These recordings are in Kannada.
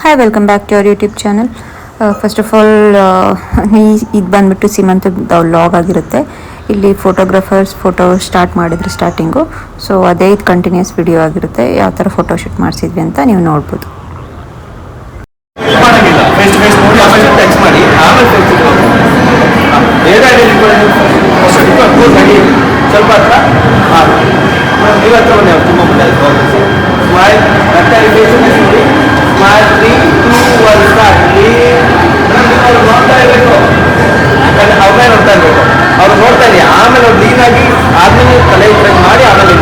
Hi, welcome back to our YouTube channel. First of all ಇದು ಬಂದುಬಿಟ್ಟು ಸೀಮಂತದ ವ್ಲಾಗ್ ಆಗಿರುತ್ತೆ. ಇಲ್ಲಿ ಫೋಟೋಗ್ರಾಫರ್ಸ್ ಫೋಟೋ ಸ್ಟಾರ್ಟ್ ಮಾಡಿದ್ರು ಸ್ಟಾರ್ಟಿಂಗು. ಸೊ ಅದೇ ಇದು ಕಂಟಿನ್ಯೂಸ್ ವಿಡಿಯೋ ಆಗಿರುತ್ತೆ. ಯಾವ ಥರ ಫೋಟೋ ಶೂಟ್ ಮಾಡಿಸಿದ್ವಿ ಅಂತ ನೀವು ನೋಡ್ಬೋದು. ಸ್ವಲ್ಪ ಹತ್ರ ನೀವು ಹತ್ರ ಬನ್ನಿ, ಅವ್ರು ತುಂಬ ಮುಂದೆ ಸ್ಮೈಲ್ ಸ್ಮೈಲ್ 3, 2, 1 ಸ್ಟಾರ್ಟ್. ಅವ್ರು ನೋಡ್ತಾ ಇರಬೇಕು, ಯಾಕಂದ್ರೆ ಅವ್ರನ್ನೇ ನೋಡ್ತಾ ಇರಬೇಕು. ಅವ್ರು ನೋಡ್ತಾ ಇರಿ, ಆಮೇಲೆ ಅವ್ರು ಲೀನಾಗಿ ಆದ್ಮೇಲೆ ತಲೆ ಟ್ರೈ ಮಾಡಿ ಆಮೇಲೆ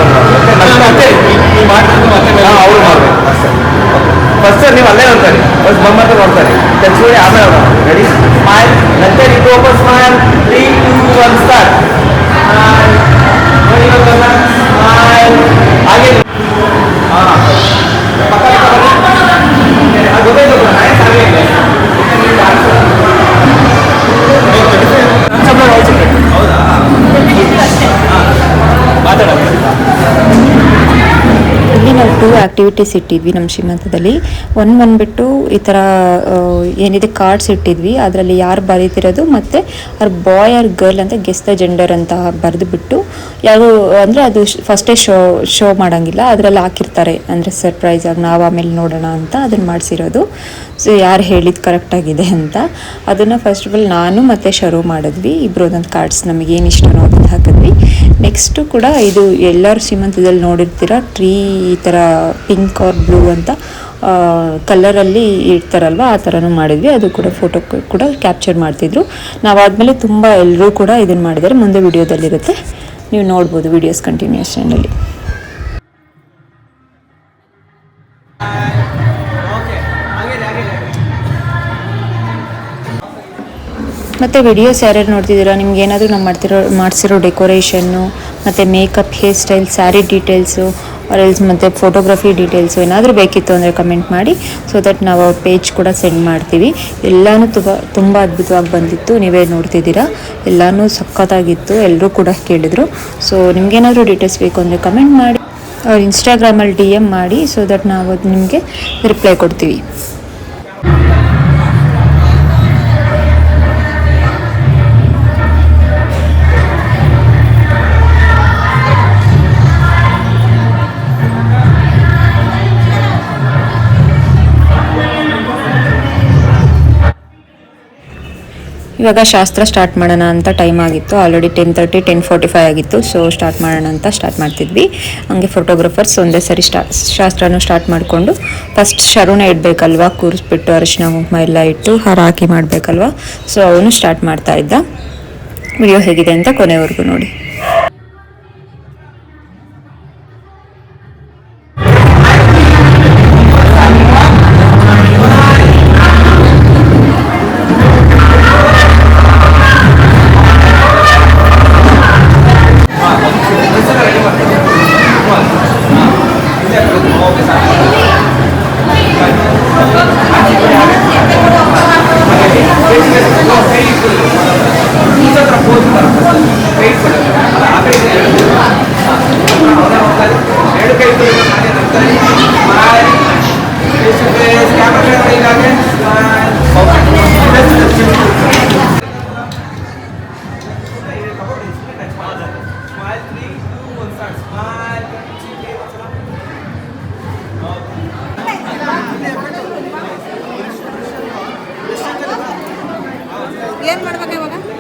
ಮತ್ತೆ ನೀವು ಮಾಡ್ತಿದ್ದು ಮತ್ತೆ ಅವ್ರು ಮಾಡಬೇಕು ಅಷ್ಟೇ. ಫಸ್ಟ್ ನೀವು ಅಲ್ಲೇ ನೋಡ್ತಾರೆ, ಫಸ್ಟ್ ಬಂಬತ್ತೆ ನೋಡ್ತಾರೆ, ಟಚ್ ಮಾಡಿ ಆಮೇಲೆ ಅವ್ರು ರೆಡಿ ಸ್ಮೈಲ್ ಮತ್ತೆ ಇದು ಓಪನ್ ಸ್ಮೈಲ್ 3, 2, 1 ಸ್ಟಾರ್ಟ್. ಹಾಗೆ ಇಲ್ಲಿ ನಾವು 2 ಆ್ಯಕ್ಟಿವಿಟೀಸ್ ಇಟ್ಟಿದ್ವಿ ನಮ್ಮ ಶ್ರೀಮಂತದಲ್ಲಿ. ಒಂದು ಬಂದುಬಿಟ್ಟು ಈ ಥರ ಏನಿದೆ ಕಾರ್ಡ್ಸ್ ಇಟ್ಟಿದ್ವಿ. ಅದರಲ್ಲಿ ಯಾರು ಬರೀತಿರೋದು ಮತ್ತು ಅವ್ರ ಬಾಯ್ ಆರ್ ಗರ್ಲ್ ಅಂತ ಗೆಸ್ ದ ಜೆಂಡರ್ ಅಂತ ಬರೆದುಬಿಟ್ಟು ಯಾರು ಅಂದರೆ ಅದು ಫಸ್ಟೇ ಶೋ ಮಾಡೋಂಗಿಲ್ಲ, ಅದರಲ್ಲಿ ಹಾಕಿರ್ತಾರೆ. ಅಂದರೆ ಸರ್ಪ್ರೈಸ್ ಆಗಿ ನಾವು ಆಮೇಲೆ ನೋಡೋಣ ಅಂತ ಅದನ್ನು ಮಾಡಿಸಿರೋದು. ಸೊ ಯಾರು ಹೇಳಿದ್ದು ಕರೆಕ್ಟಾಗಿದೆ ಅಂತ ಅದನ್ನು ಫಸ್ಟ್ ಆಫ್ ಆಲ್ ನಾನು ಮತ್ತು ಶರು ಮಾಡಿದ್ವಿ. ಇಬ್ಬರು ಒಂದೊಂದು ಕಾರ್ಡ್ಸ್ ನಮಗೇನು ಇಷ್ಟನೋ ಅದನ್ನು ಹಾಕಿದ್ವಿ. ನೆಕ್ಸ್ಟು ಕೂಡ ಇದು ಎಲ್ಲರೂ ಶ್ರೀಮಂತದಲ್ಲಿ ನೋಡಿರ್ತೀರ, ಟ್ರೀ ಈ ಥರ ಪಿಂಕ್ ಆರ್ ಬ್ಲೂ ಅಂತ ಕಲರಲ್ಲಿ ಇರ್ತಾರಲ್ವ, ಆ ಥರನೂ ಮಾಡಿದ್ವಿ. ಅದು ಕೂಡ ಫೋಟೋ ಕೂಡ ಕ್ಯಾಪ್ಚರ್ ಮಾಡ್ತಿದ್ರು. ನಾವಾದಮೇಲೆ ತುಂಬ ಎಲ್ಲರೂ ಕೂಡ ಇದನ್ನು ಮಾಡಿದ್ದಾರೆ. ಮುಂದೆ ವಿಡಿಯೋದಲ್ಲಿರುತ್ತೆ, ನೀವು ನೋಡ್ಬೋದು ವಿಡಿಯೋಸ್ ಕಂಟಿನ್ಯೂಷನಲ್ಲಿ. ಮತ್ತು ವಿಡಿಯೋಸ್ ಯಾರ್ಯಾರು ನೋಡ್ತಿದ್ದೀರಾ, ನಿಮ್ಗೆ ಏನಾದರೂ ನಾವು ಮಾಡಿಸಿರೋ ಡೆಕೋರೇಷನ್ನು ಮತ್ತು makeup, hair style, sari details or else ಮತ್ತು ಫೋಟೋಗ್ರಫಿ ಡೀಟೇಲ್ಸು ಏನಾದರೂ ಬೇಕಿತ್ತು ಅಂದರೆ ಕಮೆಂಟ್ ಮಾಡಿ. ಸೊ ದಟ್ ನಾವು ಪೇಜ್ ಕೂಡ ಸೆಂಡ್ ಮಾಡ್ತೀವಿ. ಎಲ್ಲನೂ ತುಂಬ ಅದ್ಭುತವಾಗಿ ಬಂದಿತ್ತು, ನೀವೇ ನೋಡ್ತಿದ್ದೀರಾ. ಎಲ್ಲನೂ ಸಖತ್ತಾಗಿತ್ತು, ಎಲ್ಲರೂ ಕೂಡ ಕೇಳಿದರು. ಸೊ ನಿಮ್ಗೇನಾದರೂ ಡೀಟೇಲ್ಸ್ ಬೇಕು ಅಂದರೆ ಕಮೆಂಟ್ ಮಾಡಿ, ಅವ್ರ ಇನ್ಸ್ಟಾಗ್ರಾಮಲ್ಲಿ DM ಮಾಡಿ. ಸೊ ದಟ್ ನಾವು ನಿಮಗೆ ರಿಪ್ಲೈ ಕೊಡ್ತೀವಿ. ಇವಾಗ ಶಾಸ್ತ್ರ ಸ್ಟಾರ್ಟ್ ಮಾಡೋಣ ಅಂತ ಟೈಮ್ ಆಗಿತ್ತು. ಆಲ್ರೆಡಿ 10:30, 10:45 ಆಗಿತ್ತು. ಸೊ ಸ್ಟಾರ್ಟ್ ಮಾಡೋಣ ಅಂತ ಸ್ಟಾರ್ಟ್ ಮಾಡ್ತಿದ್ವಿ. ಹಂಗೆ ಫೋಟೋಗ್ರಾಫರ್ಸ್ ಒಂದೇ ಸರಿ ಶಾಸ್ತ್ರನೂ ಸ್ಟಾರ್ಟ್ ಮಾಡಿಕೊಂಡು ಫಸ್ಟ್ ಶರುಣ ಇಡಬೇಕಲ್ವ, ಕೂರಿಸ್ಬಿಟ್ಟು ಅರಿಶಿನ ಕುಂಕುಮ ಎಲ್ಲ ಇಟ್ಟು ಹಾರ ಹಾಕಿ ಮಾಡಬೇಕಲ್ವ. ಸೊ ಅವನು ಸ್ಟಾರ್ಟ್ ಮಾಡ್ತಾ ಇದ್ದ. ವಿಡಿಯೋ ಹೇಗಿದೆ ಅಂತ ಕೊನೆವರೆಗೂ ನೋಡಿ.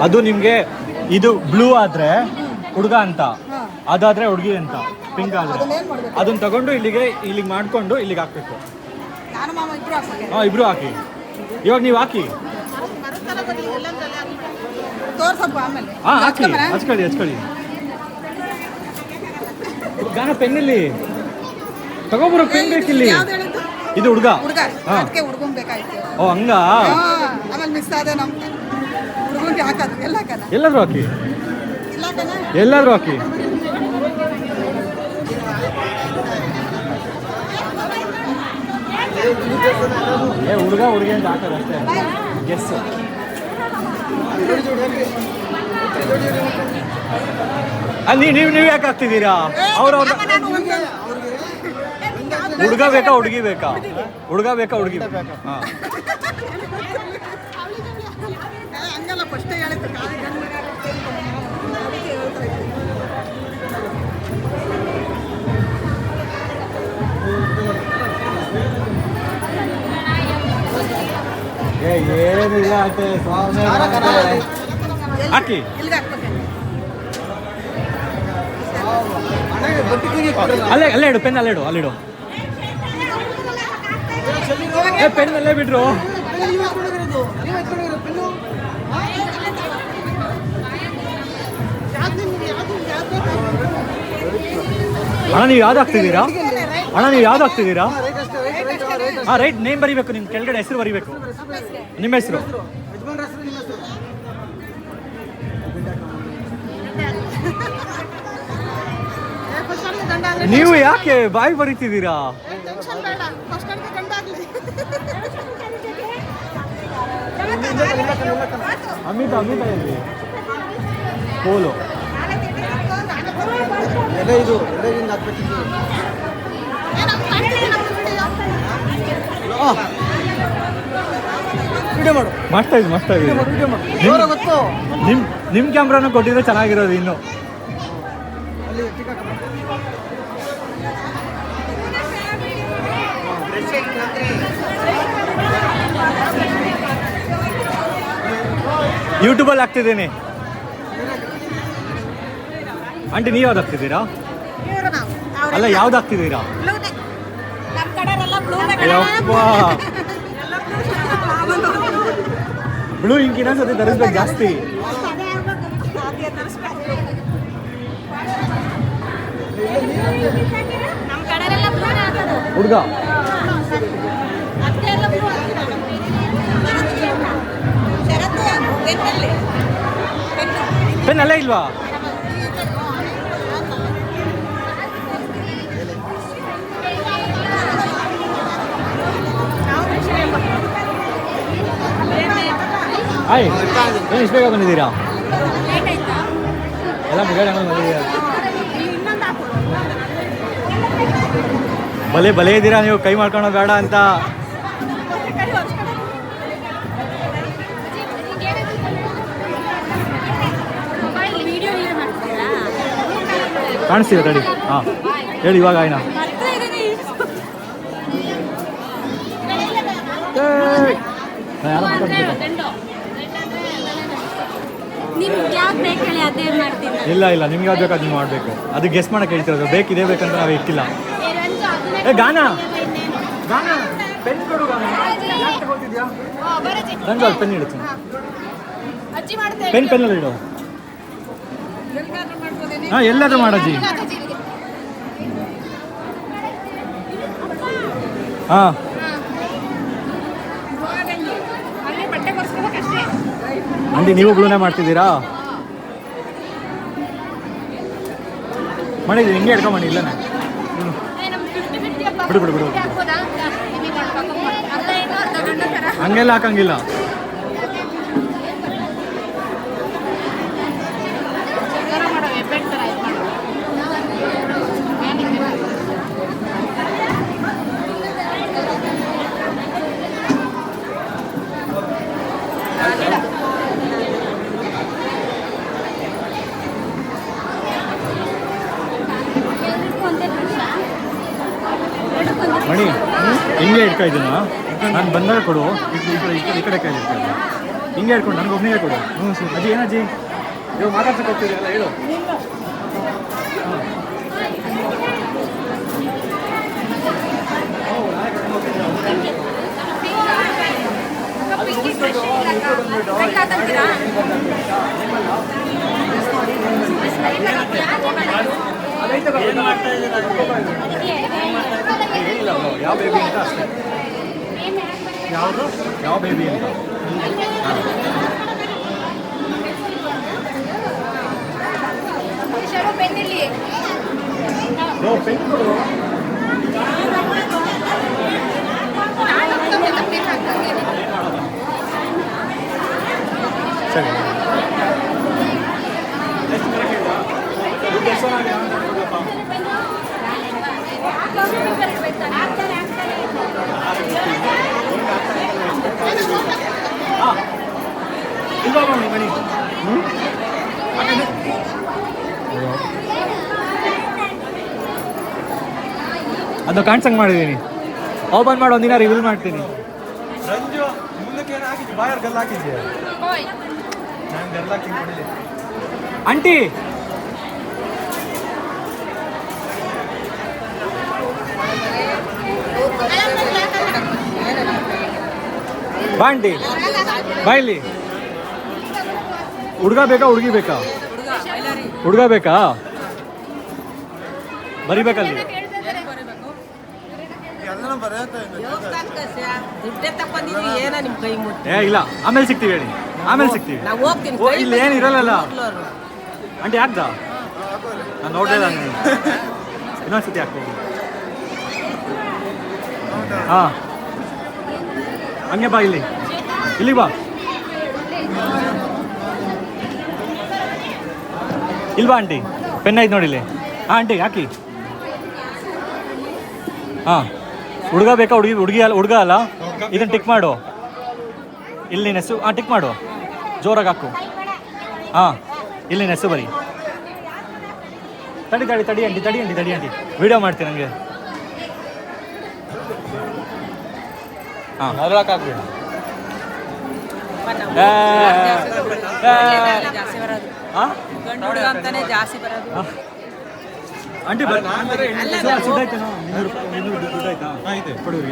ಅದು ನಿಮ್ಗೆ ಇದು ಬ್ಲೂ ಆದ್ರೆ ಹುಡುಗ ಅಂತ, ಅದಾದ್ರೆ ಹುಡುಗಿ ಅಂತ, ಪಿಂಕ್ ಆದ್ರೆ ಅದನ್ನ ತಗೊಂಡು ಇಲ್ಲಿಗೆ ಮಾಡ್ಕೊಂಡು ಇಲ್ಲಿಗೆ ಹಾಕ್ಬೇಕು. ಇಬ್ರು ಹಾಕಿ. ಇವಾಗ ನೀವು ಹಾಕಿ. ಹಾಕಿ, ಹಚ್ಕೊಳ್ಳಿ. ಗಾನ ಪೆನ್ನಿಲ್ಲಿ ತಗೋಬರೋ ಪೆನ್ ಬೇಕಿಲ್ಲಿ. ಇದು ಹುಡುಗ. ಓ ಹಂಗ. ಎಲ್ಲಾದ್ರೂ ಹಾಕಿ. ಹುಡುಗ ಹುಡುಗಿ ಅಂತ ಹಾಕೋದು ಅಷ್ಟೇ. ಗೆಸ್. ನೀವು ಯಾಕೆ ಹಾಕ್ತಿದ್ದೀರಾ? ಅವ್ರವ್ರ ಹುಡುಗ ಬೇಕಾ ಹುಡುಗಿ ಬೇಕಾ? ಹುಡುಗ ಬೇಕಾ ಹುಡುಗಿ ಬೇಕಾ? ಹಾಂ ಹಂಗಲ್ಲ ಫಸ್ಟೇ ಹೇಳಿದ್ದು ಕಾಲಿ ಗಂಡು ಮಗ ಅದಕ್ಕೆ ಹೇಳ್ತಾ ಇದ್ದೀನಿ. ಏನಿಲ್ಲ ಹಾಕಿ ಇಲ್ಲಿಗೆ ಹಾಕ್ಬೇಕು. ಅಲ್ಲೇ ಅಲ್ಲೇ ಇಡು, ಪೆನ್ ಅಲ್ಲೇ ಇಡು, ಅಲ್ಲಿಡು. ಪೆನ್ ಅಲ್ಲೇ ಬಿಟ್ರು. ಅಣ್ಣ ನೀವು ಯಾವ್ದು ಹಾಕ್ತಿದ್ದೀರಾ? ಅಣ್ಣ ನೀವು ಯಾವ್ದು ಹಾಕ್ತಿದ್ದೀರಾ? ಹಾಂ ರೈಟ್, ನೇಮ್ ಬರೀಬೇಕು, ನಿಮ್ಮ ಕೆಳಗಡೆ ಹೆಸರು ಬರೀಬೇಕು, ನಿಮ್ಮ ಹೆಸರು. ನೀವು ಯಾಕೆ ಬಾಯಿ ಬರೀತಿದ್ದೀರಾ? ಟೆನ್ಷನ್ ಬೇಡ, ಫಸ್ಟ್ ಅಡ್ಗೆ ಗಂಡಾಗ್ಲಿ. ಅಮಿತಾ ಅಮಿತಾ ಎಲ್ಲಿ? ಪೋಲು ಇದು ವಿಡಿಯೋ ಮಾಡು, ಮಸ್ತ್ ಆಗಿದೆ, ಮಸ್ತ್ ಆಗಿದೆ. ಗೊತ್ತು ನಿಮ್ಮ ಕ್ಯಾಮ್ರಾನ ಕೊಟ್ಟಿದ್ರೆ ಚೆನ್ನಾಗಿರೋದು ಇನ್ನು. ಯೂಟ್ಯೂಬಲ್ಲಿ ಹಾಕ್ತಿದ್ದೀನಿ. ಆಂಟಿ ನೀವು ಯಾವ್ದು ಹಾಕ್ತಿದ್ದೀರಾ? ಅಲ್ಲ ಯಾವ್ದು ಹಾಕ್ತಿದ್ದೀರಾ? ನಮ್ಮ ಕಡೆಯವರೆಲ್ಲ ಯಪ್ಪ ಬ್ಲೂ ಇಂಕಿನ ಸತಿ ತರಿಸ್ಬೇಕು ಜಾಸ್ತಿ. ನಮ್ಮ ಕಡೆಯವರೆಲ್ಲ ಹುಡುಗ ಪೆನ್ ಅಲ್ಲೇ ಇಲ್ವಾ? ಆಯ್ ಏನು ಇಷ್ಟು ಬೇಗ ಬಂದಿದ್ದೀರಾ? ಎಲ್ಲ ಮುಗಿದ ಬಂದಿದ್ದೀರಾ? ಬಲೆ ಬಲೆ ಇದ್ದೀರಾ ನೀವು, ಕೈ ಮಾಡ್ಕೊಳ್ಳೋ ಬೇಡ ಅಂತ. ಕಾಣಿಸ್ತೀರಾ ತಡಿ. ಹಾಂ ಹೇಳಿ ಇವಾಗ ಆಯ್ನಾ? ಯಾರು ಇಲ್ಲ ಇಲ್ಲ, ನಿಮ್ಗೆ ಯಾವ್ದು ಬೇಕು ಅದನ್ನ ಮಾಡಬೇಕು. ಅದು ಗೆಸ್ ಮಾಡಕ್ಕೆ ಹೇಳ್ತಿರೋದು, ಬೇಕಿದೆ ಬೇಕಂತ ನಾವು ಇಟ್ಟಿಲ್ಲ. ಏ ಗಾನ ಗಾನ ಪೆನ್ ಕೊಡು. ನಂಗೆ ಅದು ಪೆನ್ ಇಡುತ್ತೆ, ಪೆನ್ನಲ್ಲಿ ಇಡು. ಹಾಂ ಎಲ್ಲಾದ್ರೂ ಮಾಡಜ್ಜಿ. ಹಾಂ ಆಂಟಿ ನೀವು ಬ್ಲೂನೇ ಮಾಡ್ತಿದ್ದೀರಾ? ಮಾಡಿದ್ರಿ ಹಿಂಗೆ ಹಿಡ್ಕೊಂಬಂಡಿ. ಇಲ್ಲನೇ ಬಿಡು ಬಿಡು ಬಿಡು, ಹಂಗೆಲ್ಲ ಹಾಕಂಗಿಲ್ಲ. ಮಣಿ ಹಿಂಗೆ ಇಟ್ಕೊ ಇದನ್ನ, ನಾನು ಬಂದಾಗ ಕೊಡು. ಈ ಕಡೆ ಕೈ ಇಟ್ಕೊ, ಹಿಂಗೆ ಇಟ್ಕೊಂಡು ನನಗೆ ಒಬ್ಬನಿಗೆ ಕೊಡು. ಅಜ್ಜಿ ಏನಜ್ಜಿ ಇವಾಗ ಮಾತಾಡ್ಸಕ್ಕೆ ಹೋಗ್ತಿದ್ದೀರಲ್ಲ ಹೇಳು. ಯಾವ ಬೇಬಿ ಅಂತ ಅಷ್ಟೇ, ಯಾವುದು ಯಾವ ಬೇಬಿ ಅಂತ. ಪೆನ್ ಕೊಡು. ಸರಿ ಎಷ್ಟು ಅದು ಕಾಣಿಸಂಗೆ ಮಾಡಿದ್ದೀನಿ. ಓಪನ್ ಮಾಡಿ ಒಂದಿನ ರಿವೀಲ್ ಮಾಡ್ತೀನಿ. ರಂಜು ಮುಂದಕ್ಕೆ ಏನು ಹಾಕಿದ್ದೆ ಬಾಯರ್ ಗಲ್ಲ ಹಾಕಿದ್ದೆ ನಾನು ಗಲ್ಲ ಹಾಕಿ ಆಂಟಿ ಬಾ ಆಂಟಿ ಬಾ ಇಲ್ಲಿ. ಹುಡುಗ ಬೇಕಾ ಹುಡುಗಿ ಬೇಕಾ? ಹುಡುಗ ಬೇಕಾ? ಬರಿಬೇಕಲ್ಲಿ. ಏ ಇಲ್ಲ, ಆಮೇಲೆ ಸಿಗ್ತೀವಿ ಹೇಳಿ, ಆಮೇಲೆ ಸಿಗ್ತೀವಿ. ಓ ಇಲ್ಲಿ ಏನು ಇರಲ್ಲ ಆಂಟಿ. ಹಾಕ್ದ ನಾನು ನೋಡಿಲ್ಲ, ನೀವು ಇನ್ನೊಂದ್ಸತಿ ಹಾಕ್ತೀನಿ. ಹಾಂ ಹಂಗೆ ಬಾ ಇಲ್ಲಿ, ಇಲ್ಲಿ ಬಾ, ಇಲ್ವಾ ಆಂಟಿ? ಪೆನ್ ಐತೆ ನೋಡಿ ಇಲ್ಲಿ. ಹಾಂ ಆಂಟಿ ಹಾಕಿ. ಹಾಂ ಹುಡುಗ ಬೇಕಾ ಹುಡುಗಿ? ಹುಡುಗ ಅಲ್ಲ, ಇದನ್ನು ಟಿಕ್ ಮಾಡು. ಇಲ್ಲಿ ನಿನ್ನ ಹೆಸರು ಟಿಕ್ ಮಾಡು, ಜೋರಾಗಿ ಹಾಕು. ಹಾಂ ಇಲ್ಲಿ ನಿನ್ನ ಹೆಸರು ಬರಿ. ತಡಿ ಆಂಟಿ ವಿಡಿಯೋ ಮಾಡ್ತೀನಿ ನನಗೆ. ಹಾಂ ಹಾಕ್ಬೇಕು. ಆಂಟಿ ಸುದ್ದಾಯ್ತೇನೋ? 200 ದುಡ್ಡು ಆಯ್ತಾ? ಆಯ್ತು ಕೊಡುವ್ರಿ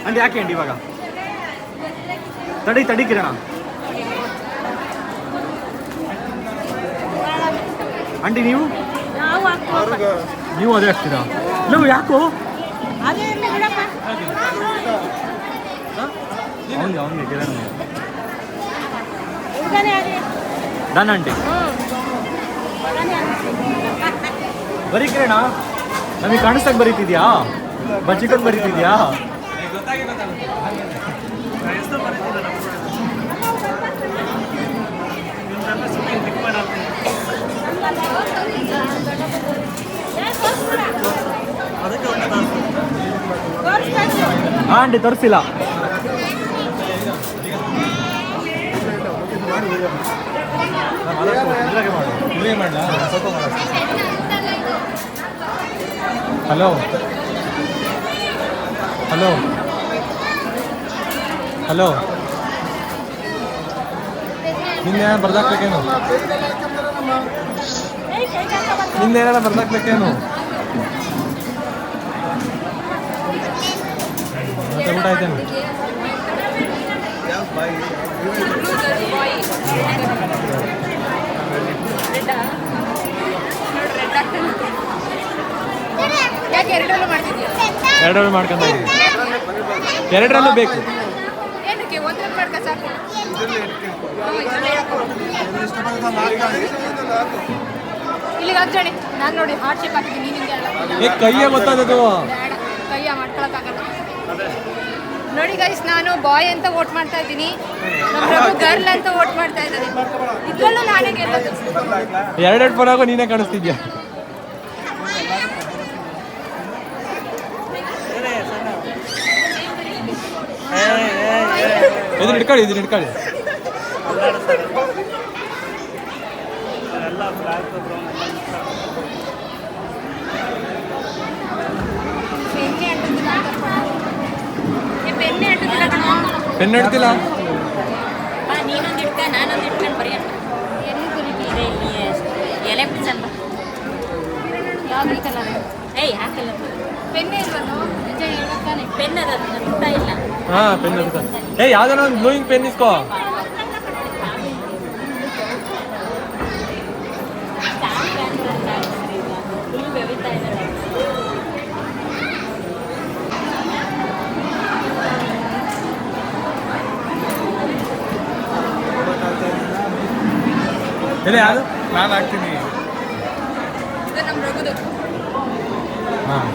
ಆಂಟಿ. ಯಾಕೆ ಆಂಟಿ ಇವಾಗ? ತಡಿ ಕಿರಣ. ಆಂಟಿ ನೀವು ಅದೇ ಹಾಕ್ತೀರಾ? ನೀವು ಯಾಕೋ ಅವನಿಗೆ ಕಿರಣ ಡನ್ ಆಂಟಿ. ಬರೀ ಕಿರಣ, ನಮಗೆ ಕಾಣಿಸ್ದಾಗ ಬರೀತಿದ್ಯಾ? ಬಚ್ಚಿಕೊಂಡು ಬರೀತಿದ್ಯಾ? ಹಾಂ ಆಂಟಿ ತೋರಿಸಿಲ್ಲ. ಹಲೋ ನಿನ್ನೆ ಬರ್ದಾಕ್ಬೇಕೇನು? ನಿನ್ನೇನ ಬರ್ದಾಕ್ಬೇಕೇನು? ಮತ್ತೆ ಊಟ ಆಯ್ತೇನು? ಎರಡರಲ್ಲೂ ಮಾಡ್ಕೊಂತ ಇದ್ದೀವಿ. ಎರಡರಲ್ಲೂ ಬೇಕು. ಇಲ್ಲಿಗೆ ಹಾಕ್ಜಣಿ ನಾನು ನೋಡಿ ಹಾರ್ಟ್ ಶೇಪ್ ಹಾಕಿದ್ದೀನಿ. ನಿಮಗೆ ಕೈಯೇ ಗೊತ್ತಾದದು, ಕೈಯ ಮಾಡ್ಕೊಳಕ್ಕಾಗಲ್ಲ ನೋಡಿ ಗೈಸ್. ನಾನು ಬಾಯ್ ಅಂತ ವೋಟ್ ಮಾಡ್ತಾ ಇದ್ದೀನಿ, ನಮ್ಮ ಗರ್ಲ್ ಅಂತ ವೋಟ್ ಮಾಡ್ತಾ ಇದ್ದಾರೆ. ಇದ್ರಲ್ಲೂ ನಾನೇ ಗೆಲ್ಲೋದು. ಎರಡೆರಡು ಪರಾಗು ನೀನೇ ಕಾಣಿಸ್ತಿದ್ಯಾ? ಇದನ್ನ ಹಿಡ್ಕೊಳ್ಳಿ. ಪೆನ್ ಹಿಡ್ತಿಲ್ಲ. ನೀನೊಂದು ಇಡ್ಕ ನಾನೊಂದು ಇಟ್ಕೊಂಡು ಬರೆಯೋಣ. ಎಲೆ ಬಿಡ್ಸಲ್ಲ. ಯಾವ್ದು ಈ ಕಲರ್? ಏಯ್ ಹಾಕಿಲ್ಲ. ಪೆನ್ನೇ ಇಲ್ವನು? ನಿಜ ಹೇಳ್ಬೇಕಾನೆ. ಪೆನ್ ಅದ ಊಟ ಇಲ್ಲ. ಹಾಂ ಪೆನ್ ಇರುತ್ತೆ. ಯಾವ್ದಾರ ಒಂದು ಬ್ಲೂಯಿಂಗ್ ಪೆನ್ ಇಸ್ಕೋ. ಫುಲ್ ಬೆವಿತಾ ಇದ್ದಾರೆ. ಯಾವುದು? ನಾನು ಹಾಕ್ತೀನಿ. ಇದು ನಮ್ಮ ರಘುದು. ಹಾಂ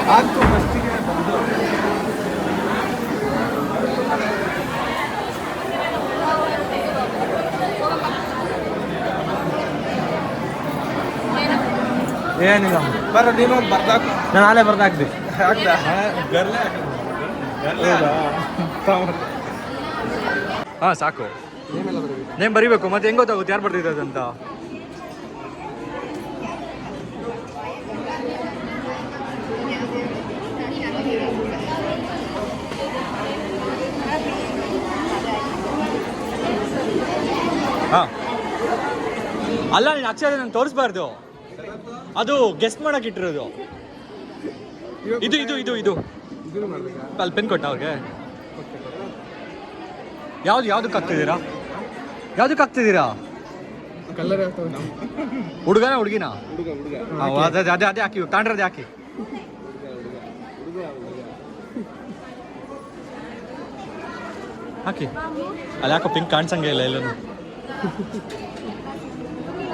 ಹಾಕು ಫಸ್ಟಿಗೆ ಬಂದು. ಏನಿಲ್ಲ ಬರ ನೀನು ಬರ್ದಾಕು. ನಾನು ನಾಳೆ ಬರ್ದಾಕ್ದೆ. ಹಾಂ ಸಾಕು. ನೇಮ್ ಬರಿಬೇಕು, ಮತ್ತೆ ಹೆಂಗೆ ಗೊತ್ತಾಗುತ್ತೆ ಯಾರು ಬರ್ತಿರೋದು ಅಂತ? ಹಾಂ ಅಲ್ಲ ನೀನು ಆಕ್ಚುಲಿ ನಂಗೆ ತೋರಿಸ್ಬಾರ್ದು, ಅದು ಗೆಸ್ಟ್ ಮಾಡಕ್ಕೆ ಇಟ್ಟಿರೋದು. ಇದು ಇದು ಇದು ಇದು ಅಲ್ಲಿ ಪೆನ್ ಕೊಟ್ಟ ಅವ್ರಿಗೆ. ಯಾವುದಕ್ಕೆ ಹಾಕ್ತಿದ್ದೀರಾ? ಹುಡುಗನ ಹುಡುಗಿನ? ಅದೇ ಹಾಕಿ ತಾಂಡ್ರದೇ ಹಾಕಿ. ಹಾಕಿ ಅಲ್ಲಿ ಯಾಕೋ ಪಿಂಕ್ ಕಾಣಿಸಂಗೆ ಇಲ್ಲ ಎಲ್ಲೂ.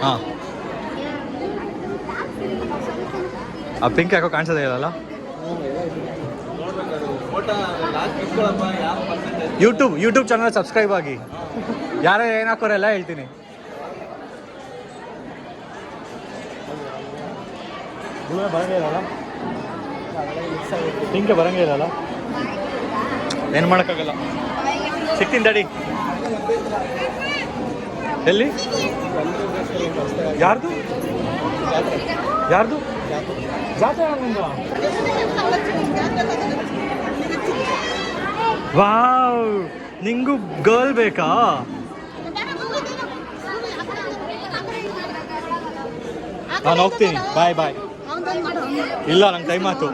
ಹಾಂ ಆ ಪಿಂಕ್ ಯಾಕೋ ಕಾಣಿಸೋದೇ ಇಲ್ಲಲ್ಲ. ಯೂಟ್ಯೂಬ್ ಚಾನಲ್ ಸಬ್ಸ್ಕ್ರೈಬ್ ಆಗಿ. ಯಾರು ಏನು ಹಾಕೋರೆಲ್ಲ ಹೇಳ್ತೀನಿ. ಬರಂಗೇ ಇರಲ್ಲ, ಪಿಂಕೆ ಬರಂಗೇ ಇರಲ್ಲ, ಏನು ಮಾಡೋಕ್ಕಾಗಲ್ಲ. ಸಿಗ್ತೀನಿ ತಡಿ. ಎಲ್ಲಿ? ಯಾರ್ದು ಜಾತ್ರೆ ಆಗೋದು? ವಾವ್, ನಿಂಗೂ ಗರ್ಲ್ ಬೇಕಾ? ನಾನು ಹೋಗ್ತೀನಿ, ಬಾಯ್. ಇಲ್ಲ ನಂಗೆ ಟೈಮ್ ಆಯ್ತು.